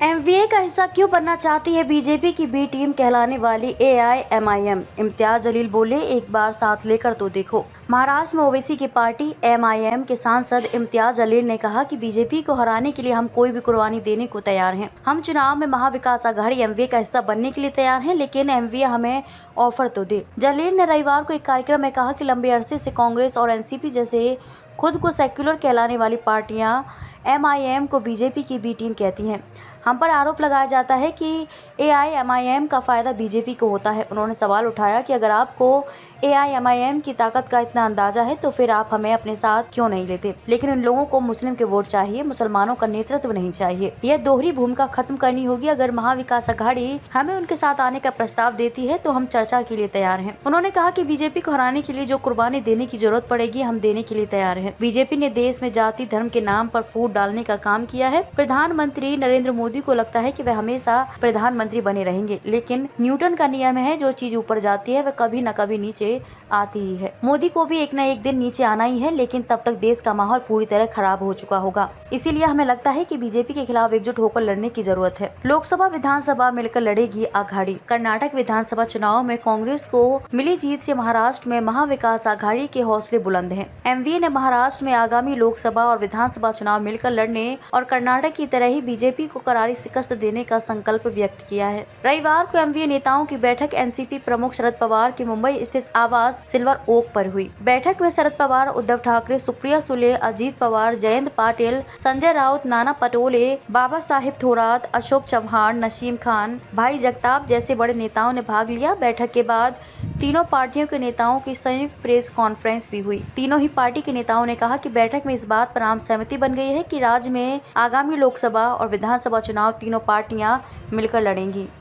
MVA का हिस्सा क्यों बनना चाहती है बीजेपी की बी टीम कहलाने वाली एआईएमआईएम? इम्तियाज जलील बोले, एक बार साथ लेकर तो देखो। महाराष्ट्र में ओवैसी की पार्टी एमआईएम के सांसद इम्तियाज जलील ने कहा कि बीजेपी को हराने के लिए हम कोई भी कुर्बानी देने को तैयार हैं। हम चुनाव में महाविकास आघाड़ी एमवीए का हिस्सा बनने के लिए तैयार हैं, लेकिन एमवीए हमें ऑफर तो दे। जलील ने रविवार को एक कार्यक्रम में कहा कि लंबे अरसे से कांग्रेस और एनसीपी जैसे खुद को सेक्युलर कहलाने वाली पार्टियां एमआईएम को बीजेपी की बी टीम कहती हैं। हम पर आरोप लगाया जाता है कि एआईएमआईएम का फायदा बीजेपी को होता है। उन्होंने सवाल उठाया कि अगर आपको एआईएमआईएम की ताकत का इतना अंदाजा है तो फिर आप हमें अपने साथ क्यों नहीं लेते? लेकिन उन लोगों को मुस्लिम के वोट चाहिए, मुसलमानों का नेतृत्व नहीं चाहिए। यह दोहरी भूमिका खत्म करनी होगी। अगर महाविकास आघाड़ी हमें उनके साथ आने का प्रस्ताव देती है तो हम चर्चा के लिए तैयार हैं। उन्होंने कहा कि बीजेपी को हराने के लिए जो कुर्बानी देने की जरूरत पड़ेगी, हम देने के लिए तैयार हैं। बीजेपी ने देश में जाति धर्म के नाम पर फूट डालने का काम किया है। प्रधानमंत्री नरेंद्र मोदी को लगता है कि वह हमेशा प्रधानमंत्री बने रहेंगे, लेकिन न्यूटन का नियम है, जो चीज ऊपर जाती है वह कभी न कभी नीचे आती ही है। मोदी को भी एक न एक दिन नीचे आना ही है, लेकिन तब तक देश का माहौल पूरी तरह खराब हो चुका होगा। इसीलिए हमें लगता है कि बीजेपी के खिलाफ एकजुट होकर लड़ने की जरूरत है। लोकसभा विधानसभा मिलकर लड़ेगी आघाड़ी। कर्नाटक विधानसभा चुनाव में कांग्रेस को मिली जीत से महाराष्ट्र में महाविकास आघाड़ी के हौसले बुलंद हैं। एमवीए ने महाराष्ट्र में आगामी लोकसभा और विधानसभा चुनाव मिलकर लड़ने और कर्नाटक की तरह ही बीजेपी को करारी शिकस्त देने का संकल्प व्यक्त किया है। रविवार को एमवीए नेताओं की बैठक एनसीपी प्रमुख शरद पवार के मुंबई स्थित आवास सिल्वर ओक पर हुई। बैठक में शरद पवार, उद्धव ठाकरे, सुप्रिया सुले, अजीत पवार, जयंत पाटिल, संजय राउत, नाना पटोले, बाबा साहेब थोरात, अशोक चव्हाण, नसीम खान, भाई जगताप जैसे बड़े नेताओं ने भाग लिया। बैठक के बाद तीनों पार्टियों के नेताओं की संयुक्त प्रेस कॉन्फ्रेंस भी हुई। तीनों ही पार्टी के नेताओं ने कहा कि बैठक में इस बात पर आम सहमति बन गई है कि राज्य में आगामी लोकसभा और विधानसभा चुनाव तीनों पार्टियां मिलकर लड़ेंगी।